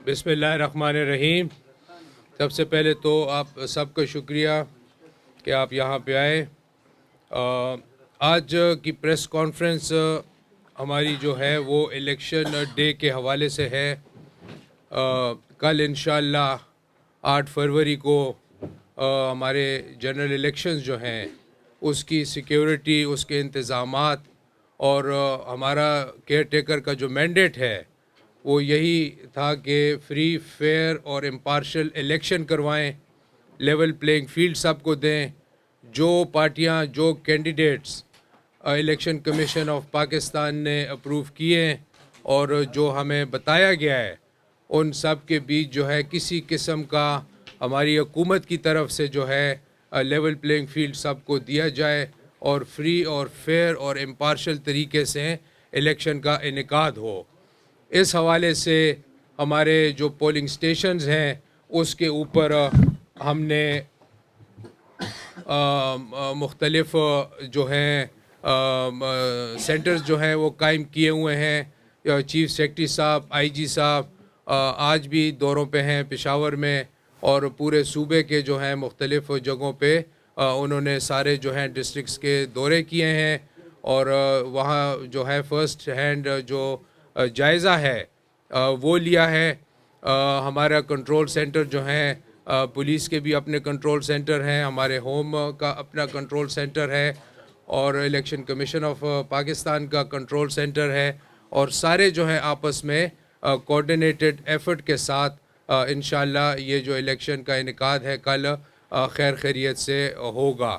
بسم اللہ الرحمن الرحیم۔ سب سے پہلے تو آپ سب کا شکریہ کہ آپ یہاں پہ آئے۔ آج کی پریس کانفرنس ہماری جو ہے وہ الیکشن ڈے کے حوالے سے ہے۔ کل انشاءاللہ 8 فروری کو ہمارے جنرل الیکشنز جو ہیں اس کی سیکیورٹی، اس کے انتظامات اور ہمارا کیئر ٹیکر کا جو مینڈیٹ ہے وہ یہی تھا کہ فری، فیئر اور امپارشل الیکشن کروائیں، لیول پلینگ فیلڈ سب کو دیں۔ جو پارٹیاں، جو candidates election commission of Pakistan نے اپروو کیے اور جو ہمیں بتایا گیا ہے ان سب کے بیچ جو ہے کسی قسم کا ہماری حکومت کی طرف سے جو ہے لیول پلینگ فیلڈ سب کو دیا جائے اور فری اور فیئر اور امپارشل طریقے سے الیکشن کا انعقاد ہو۔ اس حوالے سے ہمارے جو پولنگ سٹیشنز ہیں اس کے اوپر ہم نے مختلف جو ہیں سینٹرز جو ہیں وہ قائم کیے ہوئے ہیں۔ چیف سیکرٹری صاحب، آئی جی صاحب آج بھی دوروں پہ ہیں پشاور میں، اور پورے صوبے کے جو ہیں مختلف جگہوں پہ انہوں نے سارے جو ہیں ڈسٹرکٹس کے دورے کیے ہیں اور وہاں جو ہے فرسٹ ہینڈ جو جائزہ ہے وہ لیا ہے۔ ہمارا کنٹرول سینٹر جو ہیں، پولیس کے بھی اپنے کنٹرول سینٹر ہیں، ہمارے ہوم کا اپنا کنٹرول سینٹر ہے اور الیکشن کمیشن آف پاکستان کا کنٹرول سینٹر ہے، اور سارے جو ہیں آپس میں کوآرڈینیٹڈ ایفرٹ کے ساتھ انشاءاللہ یہ جو الیکشن کا انعقاد ہے کل خیر خیریت سے ہوگا۔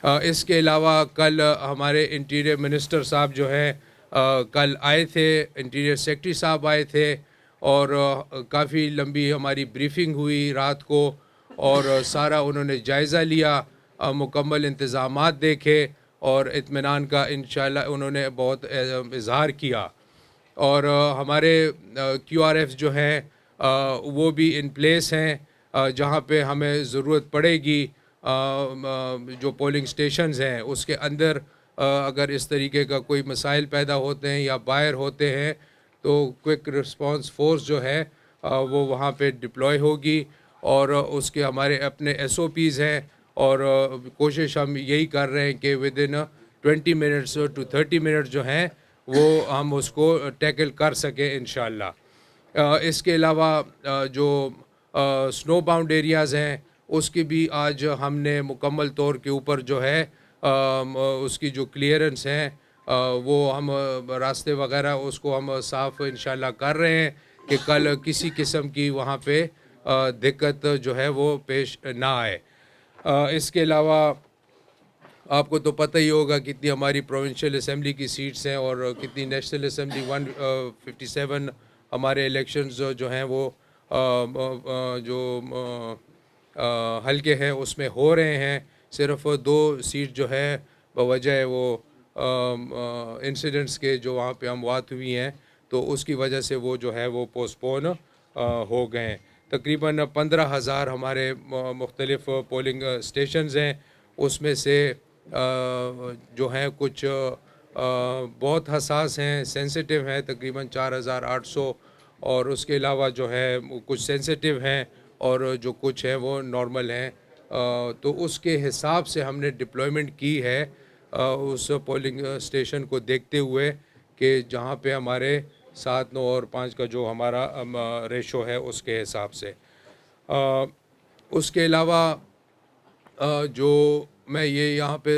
اس کے علاوہ کل ہمارے انٹیریئر منسٹر صاحب جو ہیں کل آئے تھے، انٹیریئر سیکرٹری صاحب آئے تھے اور کافی لمبی ہماری بریفنگ ہوئی رات کو، اور سارا انہوں نے جائزہ لیا، مکمل انتظامات دیکھے اور اطمینان کا انشاءاللہ انہوں نے بہت اظہار کیا۔ اور ہمارے کیو آر ایف جو ہیں وہ بھی ان پلیس ہیں، جہاں پہ ہمیں ضرورت پڑے گی جو پولنگ سٹیشنز ہیں اس کے اندر اگر اس طریقے کا کوئی مسائل پیدا ہوتے ہیں یا باہر ہوتے ہیں تو کوئک رسپانس فورس جو ہے وہ وہاں پہ ڈپلوائے ہوگی، اور اس کے ہمارے اپنے ایس او پیز ہیں، اور کوشش ہم یہی کر رہے ہیں کہ within 20 minutes to 30 minute جو ہیں وہ ہم اس کو ٹیکل کر سکیں انشاءاللہ۔ اس کے علاوہ جو سنو باؤنڈ ایریاز ہیں اس کی بھی آج ہم نے مکمل طور کے اوپر جو ہے اس کی جو کلیئرنس ہیں وہ ہم راستے وغیرہ اس کو ہم صاف انشاءاللہ کر رہے ہیں کہ کل کسی قسم کی وہاں پہ دقت جو ہے وہ پیش نہ آئے۔ اس کے علاوہ آپ کو تو پتہ ہی ہوگا کتنی ہماری پروونشل اسمبلی کی سیٹس ہیں اور کتنی نیشنل اسمبلی 157 ہمارے الیکشنز جو ہیں وہ جو حلقے ہیں اس میں ہو رہے ہیں۔ صرف 2 سیٹ جو ہے بوجہ وہ انسیڈنٹس کے جو وہاں پہ اموات ہوئی ہیں تو اس کی وجہ سے وہ جو ہے وہ پوسٹ پون ہو گئے ہیں۔ تقریباً 15,000 ہمارے مختلف پولنگ سٹیشنز ہیں، اس میں سے جو ہیں کچھ بہت حساس ہیں، سینسٹیو ہیں، تقریباً 4,800، اور اس کے علاوہ جو ہے کچھ سینسٹیو ہیں اور جو کچھ ہیں وہ نارمل ہیں۔ تو اس کے حساب سے ہم نے ڈپلوائمنٹ کی ہے اس پولنگ سٹیشن کو دیکھتے ہوئے کہ جہاں پہ ہمارے 7، 9 اور 5 کا جو ہمارا ریشو ہے اس کے حساب سے۔ اس کے علاوہ جو میں یہ یہاں پہ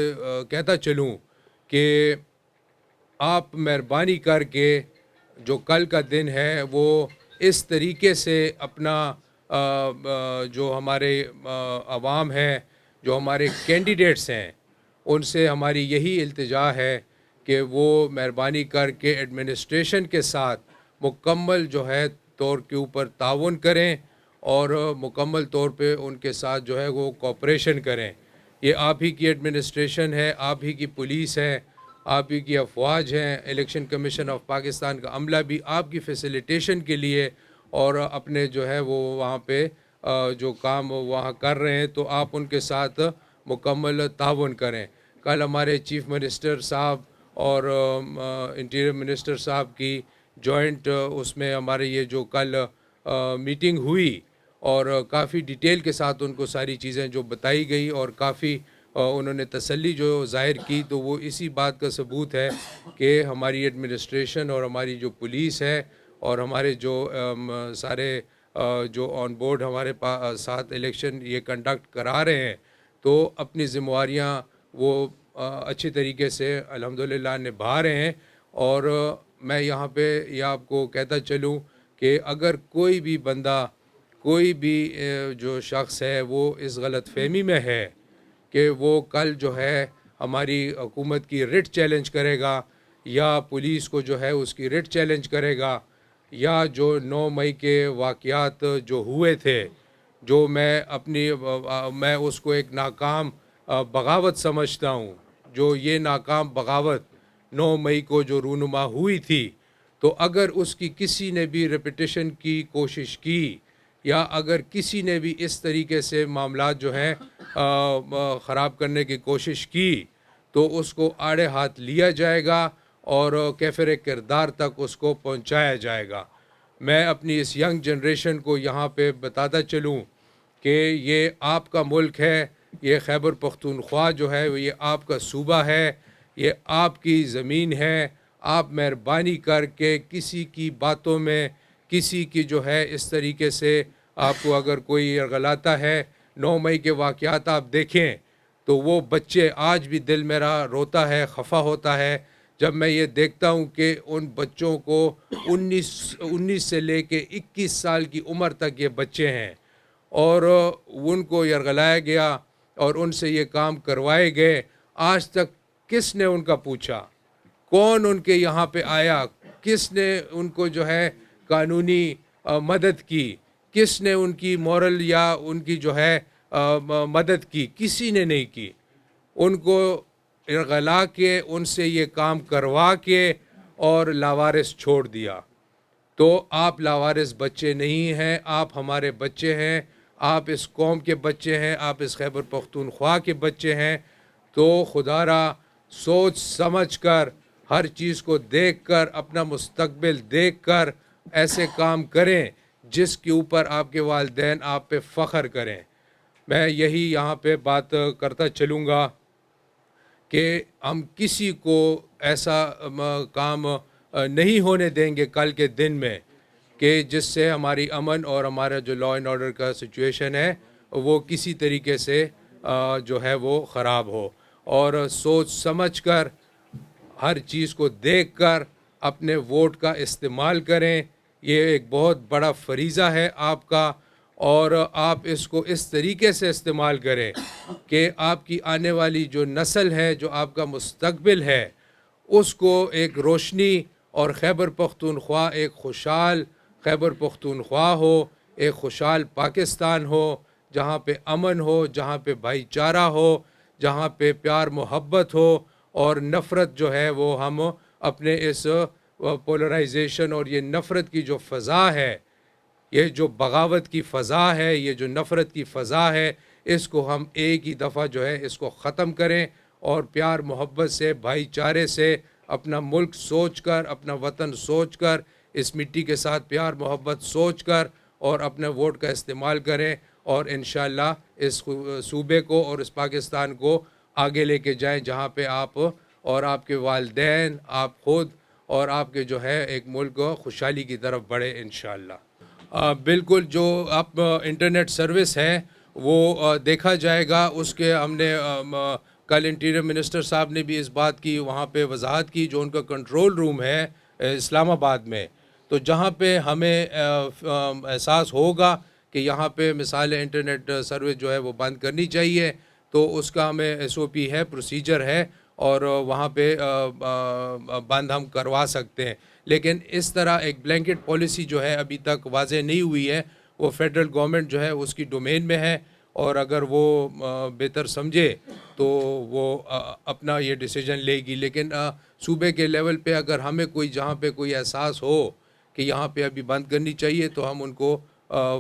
کہتا چلوں کہ آپ مہربانی کر کے جو کل کا دن ہے وہ اس طریقے سے اپنا جو ہمارے عوام ہے، جو ہمارے کینڈیڈیٹس ہیں، ان سے ہماری یہی التجا ہے کہ وہ مہربانی کر کے ایڈمنسٹریشن کے ساتھ مکمل جو ہے طور کے اوپر تعاون کریں اور مکمل طور پہ ان کے ساتھ جو ہے وہ کوآپریشن کریں۔ یہ آپ ہی کی ایڈمنسٹریشن ہے، آپ ہی کی پولیس ہے، آپ ہی کی افواج ہیں، الیکشن کمیشن آف پاکستان کا عملہ بھی آپ کی فیسیلیٹیشن کے لیے اور اپنے جو ہے وہ وہاں پہ جو کام وہاں کر رہے ہیں تو آپ ان کے ساتھ مکمل تعاون کریں۔ کل ہمارے چیف منسٹر صاحب اور انٹیریئر منسٹر صاحب کی جوائنٹ اس میں ہمارے یہ جو کل میٹنگ ہوئی اور کافی ڈیٹیل کے ساتھ ان کو ساری چیزیں جو بتائی گئی اور کافی انہوں نے تسلی جو ظاہر کی، تو وہ اسی بات کا ثبوت ہے کہ ہماری ایڈمنسٹریشن اور ہماری جو پولیس ہے اور ہمارے جو سارے جو آن بورڈ ہمارے ساتھ الیکشن یہ کنڈکٹ کرا رہے ہیں، تو اپنی ذمہ وہ اچھی طریقے سے الحمدللہ نبھا رہے ہیں۔ اور میں یہاں پہ یہ آپ کو کہتا چلوں کہ اگر کوئی بھی بندہ، کوئی بھی جو شخص ہے وہ اس غلط فہمی میں ہے کہ وہ کل جو ہے ہماری حکومت کی رٹ چیلنج کرے گا یا پولیس کو جو ہے اس کی رٹ چیلنج کرے گا، یا جو 9 مئی کے واقعات جو ہوئے تھے، جو میں اس کو ایک ناکام بغاوت سمجھتا ہوں، جو یہ ناکام بغاوت 9 مئی کو جو رونما ہوئی تھی، تو اگر اس کی کسی نے بھی ریپیٹیشن کی کوشش کی یا اگر کسی نے بھی اس طریقے سے معاملات جو ہیں خراب کرنے کی کوشش کی، تو اس کو آڑے ہاتھ لیا جائے گا اور کیفر کردار تک اس کو پہنچایا جائے گا۔ میں اپنی اس ینگ جنریشن کو یہاں پہ بتاتا چلوں کہ یہ آپ کا ملک ہے، یہ خیبر پختونخوا جو ہے یہ آپ کا صوبہ ہے، یہ آپ کی زمین ہے۔ آپ مہربانی کر کے کسی کی باتوں میں، کسی کی جو ہے اس طریقے سے آپ کو اگر کوئی غلاتا ہے، 9 مئی کے واقعات آپ دیکھیں تو وہ بچے آج بھی دل میرا روتا ہے، خفا ہوتا ہے جب میں یہ دیکھتا ہوں کہ ان بچوں کو 19 سے لے کے 21 سال کی عمر تک یہ بچے ہیں اور ان کو یرغلایا گیا اور ان سے یہ کام کروائے گئے۔ آج تک کس نے ان کا پوچھا؟ کون ان کے یہاں پہ آیا؟ کس نے ان کو جو ہے قانونی مدد کی؟ کس نے ان کی مورل یا ان کی جو ہے مدد کی؟ کسی نے نہیں کی۔ ان کو ارغلا کے ان سے یہ کام کروا کے اور لاوارث چھوڑ دیا۔ تو آپ لاوارث بچے نہیں ہیں، آپ ہمارے بچے ہیں، آپ اس قوم کے بچے ہیں، آپ اس خیبر پختونخوا کے بچے ہیں۔ تو خدا را سوچ سمجھ کر، ہر چیز کو دیکھ کر، اپنا مستقبل دیکھ کر ایسے کام کریں جس کے اوپر آپ کے والدین آپ پہ فخر کریں۔ میں یہی یہاں پہ بات کرتا چلوں گا کہ ہم کسی کو ایسا کام نہیں ہونے دیں گے کل کے دن میں کہ جس سے ہماری امن اور ہمارا جو لا اینڈ آرڈر کا سچویشن ہے وہ کسی طریقے سے جو ہے وہ خراب ہو۔ اور سوچ سمجھ کر، ہر چیز کو دیکھ کر اپنے ووٹ کا استعمال کریں۔ یہ ایک بہت بڑا فریضہ ہے آپ کا، اور آپ اس کو اس طریقے سے استعمال کریں کہ آپ کی آنے والی جو نسل ہے، جو آپ کا مستقبل ہے، اس کو ایک روشنی اور خیبر پختونخوا ایک خوشحال خیبر پختونخوا ہو، ایک خوشحال پاکستان ہو، جہاں پہ امن ہو، جہاں پہ بھائی چارہ ہو، جہاں پہ پیار محبت ہو، اور نفرت جو ہے وہ ہم اپنے اس پولرائزیشن اور یہ نفرت کی جو فضا ہے، یہ جو بغاوت کی فضا ہے، یہ جو نفرت کی فضا ہے، اس کو ہم ایک ہی دفعہ جو ہے اس کو ختم کریں اور پیار محبت سے، بھائی چارے سے اپنا ملک سوچ کر، اپنا وطن سوچ کر، اس مٹی کے ساتھ پیار محبت سوچ کر اور اپنے ووٹ کا استعمال کریں، اور انشاءاللہ اس صوبے کو اور اس پاکستان کو آگے لے کے جائیں جہاں پہ آپ اور آپ کے والدین، آپ خود اور آپ کے جو ہے ایک ملک خوشحالی کی طرف بڑھے انشاءاللہ۔ بالکل، جو اب انٹرنیٹ سروس ہے وہ دیکھا جائے گا، اس کے ہم نے کل انٹیریئر منسٹر صاحب نے بھی اس بات کی وہاں پہ وضاحت کی، جو ان کا کنٹرول روم ہے اسلام آباد میں، تو جہاں پہ ہمیں احساس ہوگا کہ یہاں پہ مثال انٹرنیٹ سروس جو ہے وہ بند کرنی چاہیے، تو اس کا ہمیں SOP ہے، پروسیجر ہے، اور وہاں پہ بند ہم کروا سکتے ہیں۔ لیکن اس طرح ایک بلینکٹ پالیسی جو ہے ابھی تک واضح نہیں ہوئی ہے، وہ فیڈرل گورنمنٹ جو ہے اس کی ڈومین میں ہے، اور اگر وہ بہتر سمجھے تو وہ اپنا یہ ڈیسیجن لے گی۔ لیکن صوبے کے لیول پہ اگر ہمیں کوئی جہاں پہ کوئی احساس ہو کہ یہاں پہ ابھی بند کرنی چاہیے، تو ہم ان کو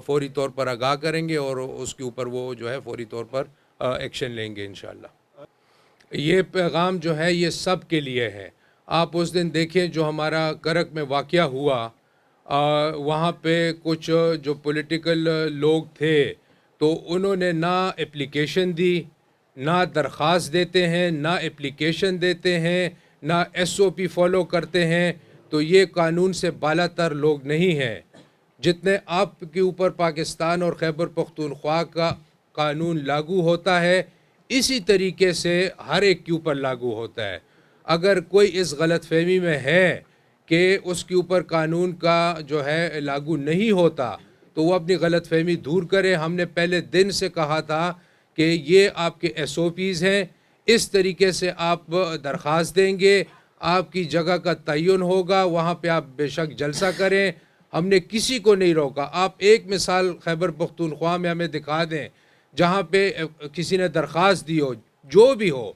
فوری طور پر آگاہ کریں گے اور اس کے اوپر وہ جو ہے فوری طور پر ایکشن لیں گے انشاءاللہ۔ یہ پیغام جو ہے یہ سب کے لیے ہے۔ آپ اس دن دیکھیں جو ہمارا کرک میں واقعہ ہوا، وہاں پہ کچھ جو پولیٹیکل لوگ تھے تو انہوں نے نہ اپلیکیشن دی، نہ درخواست دیتے ہیں، نہ اپلیکیشن دیتے ہیں، نہ ایس او پی فالو کرتے ہیں. تو یہ قانون سے بالا تر لوگ نہیں ہیں. جتنے آپ کے اوپر پاکستان اور خیبر پختونخوا کا قانون لاگو ہوتا ہے اسی طریقے سے ہر ایک کے اوپر لاگو ہوتا ہے. اگر کوئی اس غلط فہمی میں ہے کہ اس کے اوپر قانون کا جو ہے لاگو نہیں ہوتا تو وہ اپنی غلط فہمی دور کرے. ہم نے پہلے دن سے کہا تھا کہ یہ آپ کے ایس او پیز ہیں، اس طریقے سے آپ درخواست دیں گے، آپ کی جگہ کا تعین ہوگا، وہاں پہ آپ بے شک جلسہ کریں. ہم نے کسی کو نہیں روکا. آپ ایک مثال خیبر پختونخوا میں ہمیں دکھا دیں جہاں پہ کسی نے درخواست دی ہو، جو بھی ہو،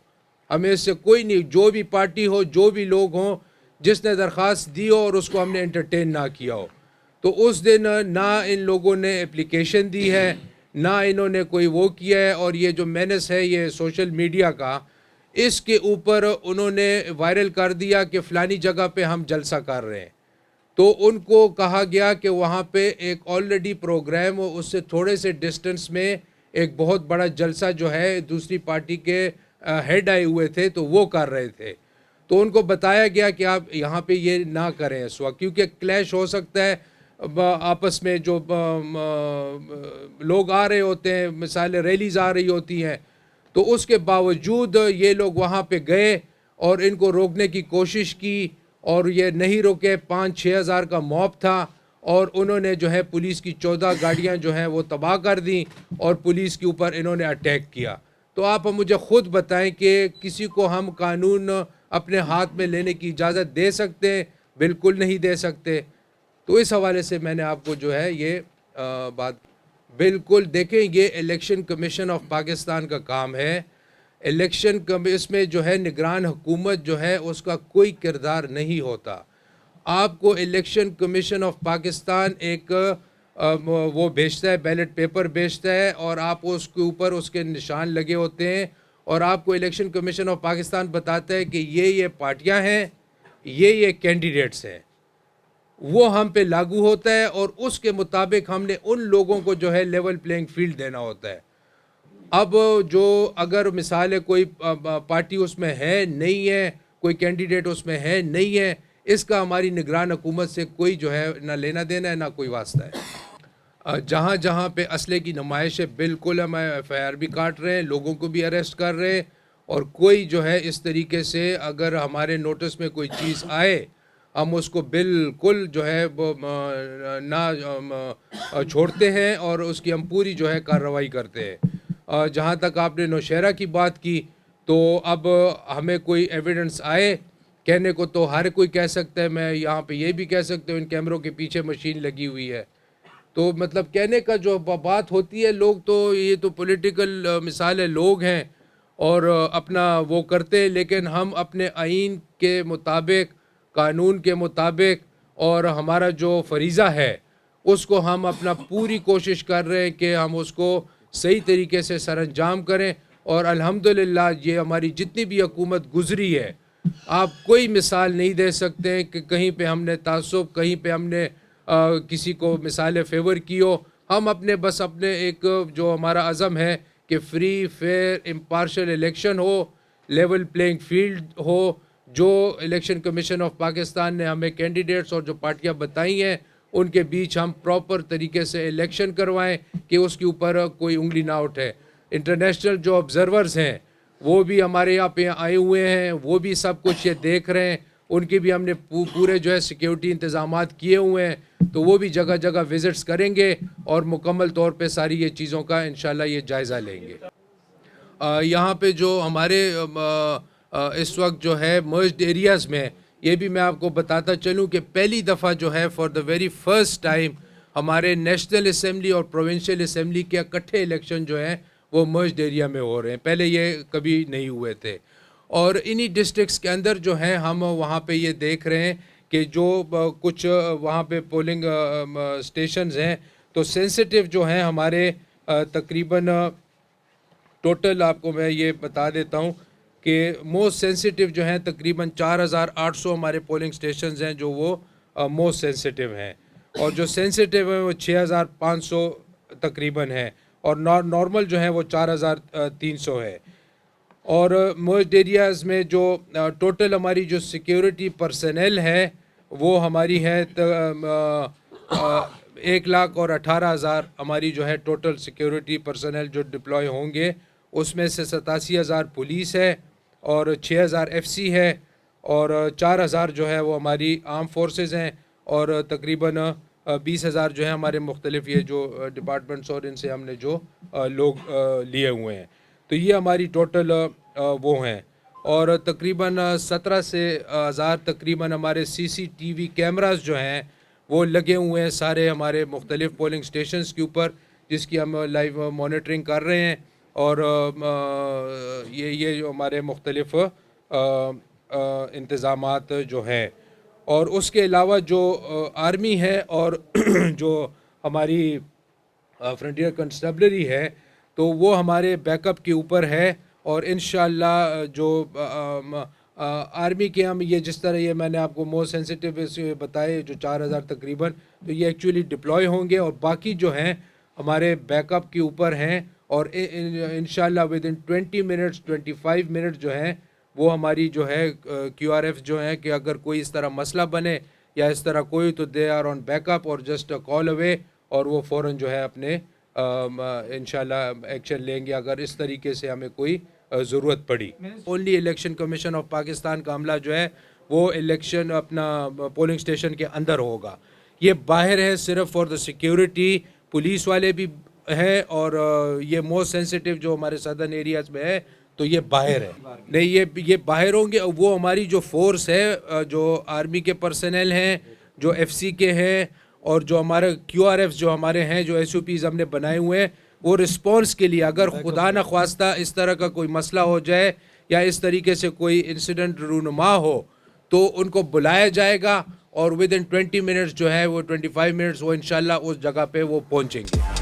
ہمیں اس سے کوئی نہیں، جو بھی پارٹی ہو، جو بھی لوگ ہوں، جس نے درخواست دی ہو اور اس کو ہم نے انٹرٹین نہ کیا ہو. تو اس دن نہ ان لوگوں نے اپلیکیشن دی ہے، نہ انہوں نے کوئی وہ کیا ہے. اور یہ جو مینس ہے یہ سوشل میڈیا کا، اس کے اوپر انہوں نے وائرل کر دیا کہ فلانی جگہ پہ ہم جلسہ کر رہے ہیں. تو ان کو کہا گیا کہ وہاں پہ ایک آلریڈی پروگرام، اس سے تھوڑے سے ڈسٹنس میں ایک بہت بڑا جلسہ جو ہے دوسری پارٹی کے ہیڈ آئے ہوئے تھے تو وہ کر رہے تھے. تو ان کو بتایا گیا کہ آپ یہاں پہ یہ نہ کریں اس وقت، کیونکہ کلیش ہو سکتا ہے آپس میں. جو لوگ آ رہے ہوتے ہیں، مثال ریلیز آ رہی ہوتی ہیں، تو اس کے باوجود یہ لوگ وہاں پہ گئے اور ان کو روکنے کی کوشش کی اور یہ نہیں روکے. 5-6 ہزار کا موب تھا اور انہوں نے جو ہے پولیس کی 14 گاڑیاں جو ہیں وہ تباہ کر دیں اور پولیس کے اوپر انہوں نے اٹیک کیا. تو آپ مجھے خود بتائیں کہ کسی کو ہم قانون اپنے ہاتھ میں لینے کی اجازت دے سکتے ہیں؟ بالکل نہیں دے سکتے. تو اس حوالے سے میں نے آپ کو جو ہے یہ بات بالکل دیکھیں، یہ الیکشن کمیشن آف پاکستان کا کام ہے. الیکشن اس میں جو ہے نگران حکومت جو ہے اس کا کوئی کردار نہیں ہوتا. آپ کو الیکشن کمیشن آف پاکستان ایک وہ بھیجتا ہے، بیلٹ پیپر بھیجتا ہے اور آپ اس کے اوپر اس کے نشان لگے ہوتے ہیں اور آپ کو الیکشن کمیشن آف پاکستان بتاتا ہے کہ یہ پارٹیاں ہیں، یہ کینڈیڈیٹس ہیں. وہ ہم پہ لاگو ہوتا ہے اور اس کے مطابق ہم نے ان لوگوں کو جو ہے لیول پلینگ فیلڈ دینا ہوتا ہے. اب جو اگر مثال ہے کوئی پارٹی اس میں ہے نہیں ہے، کوئی کینڈیڈیٹ اس میں ہے نہیں ہے، اس کا ہماری نگران حکومت سے کوئی جو ہے نہ لینا دینا ہے، نہ کوئی واسطہ ہے. جہاں جہاں پہ اسلحے کی نمائش ہے بالکل ہم ایف آئی آر بھی کاٹ رہے ہیں، لوگوں کو بھی اریسٹ کر رہے ہیں. اور کوئی جو ہے اس طریقے سے اگر ہمارے نوٹس میں کوئی چیز آئے ہم اس کو بالکل جو ہے نہ چھوڑتے ہیں اور اس کی ہم پوری جو ہے کارروائی کرتے ہیں. جہاں تک آپ نے نوشہرہ کی بات کی تو اب ہمیں کوئی ایویڈنس آئے، کہنے کو تو ہر کوئی کہہ سکتا ہے، میں یہاں پہ یہ بھی کہہ سکتا ہوں ان کیمروں کے پیچھے مشین لگی ہوئی ہے. تو مطلب کہنے کا جو بات ہوتی ہے، لوگ تو یہ تو پولیٹیکل مثال ہے، لوگ ہیں اور اپنا وہ کرتے، لیکن ہم اپنے آئین کے مطابق، قانون کے مطابق اور ہمارا جو فریضہ ہے اس کو ہم اپنا پوری کوشش کر رہے ہیں کہ ہم اس کو صحیح طریقے سے سر انجام کریں. اور الحمدللہ یہ ہماری جتنی بھی حکومت گزری ہے، آپ کوئی مثال نہیں دے سکتے ہیں کہ کہیں پہ ہم نے تعصب، کہیں پہ ہم نے کسی کو مثال فیور کی ہو. ہم بس اپنے ایک جو ہمارا عزم ہے کہ فری، فیئر، امپارشل الیکشن ہو، لیول پلینگ فیلڈ ہو. جو الیکشن کمیشن آف پاکستان نے ہمیں کینڈیڈیٹس اور جو پارٹیاں بتائی ہیں ان کے بیچ ہم پراپر طریقے سے الیکشن کروائیں کہ اس کے اوپر کوئی انگلی نہ اٹھے. انٹرنیشنل جو آبزرورز ہیں وہ بھی ہمارے یہاں پہ آئے ہوئے ہیں، وہ بھی سب کچھ یہ دیکھ رہے ہیں. ان کی بھی ہم نے پورے جو ہے سیکیورٹی انتظامات کیے ہوئے ہیں، تو وہ بھی جگہ جگہ وزٹس کریں گے اور مکمل طور پہ ساری یہ چیزوں کا انشاءاللہ یہ جائزہ لیں گے. یہاں پہ جو ہمارے اس وقت جو ہے مرجڈ ایریاز میں، یہ بھی میں آپ کو بتاتا چلوں کہ پہلی دفعہ جو ہے for the very first time ہمارے نیشنل اسمبلی اور پروونشل اسمبلی کے اکٹھے الیکشن جو ہیں وہ مرجڈ ایریا میں ہو رہے ہیں. پہلے یہ کبھی نہیں ہوئے تھے. اور انہی ڈسٹرکٹس کے اندر جو ہیں ہم وہاں پہ یہ دیکھ رہے ہیں کہ جو کچھ وہاں پہ پولنگ سٹیشنز ہیں تو سینسٹیو جو ہیں ہمارے تقریباً ٹوٹل آپ کو میں یہ بتا دیتا ہوں کہ موسٹ سینسٹیو جو ہیں تقریباً 4800 ہمارے پولنگ سٹیشنز ہیں جو وہ موسٹ سینسٹیو ہیں. اور جو سینسٹیو ہے وہ 6500 تقریباً ہے، اور نارمل جو ہے وہ 4300 ہے. اور موسٹ ایریاز میں جو ٹوٹل ہماری جو سیکیورٹی پرسنل ہے وہ ہماری ہے 1,18,000 ہماری جو ہے ٹوٹل سیکیورٹی پرسنل جو ڈپلوائے ہوں گے. اس میں سے 87,000 پولیس ہے اور 6,000 ایف سی ہے اور 4,000 جو ہے وہ ہماری آرم فورسز ہیں اور تقریباً 20,000 جو ہے ہمارے مختلف یہ جو ڈپارٹمنٹس اور ان سے ہم نے جو لوگ لیے ہوئے ہیں. تو یہ ہماری ٹوٹل وہ ہیں. اور تقریباً 17 سے 1,000 تقریباً ہمارے سی سی ٹی وی کیمراز جو ہیں وہ لگے ہوئے ہیں سارے ہمارے مختلف پولنگ سٹیشنز کے اوپر، جس کی ہم لائیو مانیٹرنگ کر رہے ہیں. اور یہ جو ہمارے مختلف انتظامات جو ہیں. اور اس کے علاوہ جو آرمی ہے اور جو ہماری فرنٹیئر کنسٹیبلری ہے تو وہ ہمارے بیک اپ کے اوپر ہے. اور انشاءاللہ جو آرمی کے ہم یہ جس طرح یہ میں نے آپ کو موسٹ سینسٹیو بتائے جو 4,000 تقریباً، تو یہ ایکچولی ڈپلوائے ہوں گے اور باقی جو ہیں ہمارے بیک اپ کے اوپر ہیں. اور انشاءاللہ ودن 20 منٹس 25 منٹ جو ہیں وہ ہماری جو ہے کیو آر ایف جو ہیں کہ اگر کوئی اس طرح مسئلہ بنے یا اس طرح کوئی تو they are on back up اور جسٹ کال اوے، اور وہ فوراً جو ہے اپنے انشاءاللہ ایکشن لیں گے اگر اس طریقے سے ہمیں کوئی ضرورت پڑی. Only election commission of Pakistan کا عملہ جو ہے وہ الیکشن اپنا پولنگ سٹیشن کے اندر ہوگا. یہ باہر ہے صرف فار دا سیکیورٹی، پولیس والے بھی ہیں اور یہ موسٹ سینسٹیو جو ہمارے سدرن ایریاز میں ہے تو یہ باہر ہے. نہیں یہ باہر ہوں گے. وہ ہماری جو فورس ہے جو آرمی کے پرسنل ہیں، جو ایف سی کے ہیں اور جو ہمارے کیو آر ایف جو ہمارے ہیں، جو ایس او پیز ہم نے بنائے ہوئے ہیں، وہ رسپانس کے لیے اگر خدا نخواستہ اس طرح کا کوئی مسئلہ ہو جائے یا اس طریقے سے کوئی انسیڈنٹ رونما ہو تو ان کو بلایا جائے گا اور ودن 20 منٹس جو ہے وہ 25 منٹس وہ انشاءاللہ اس جگہ پہ وہ پہنچیں گے.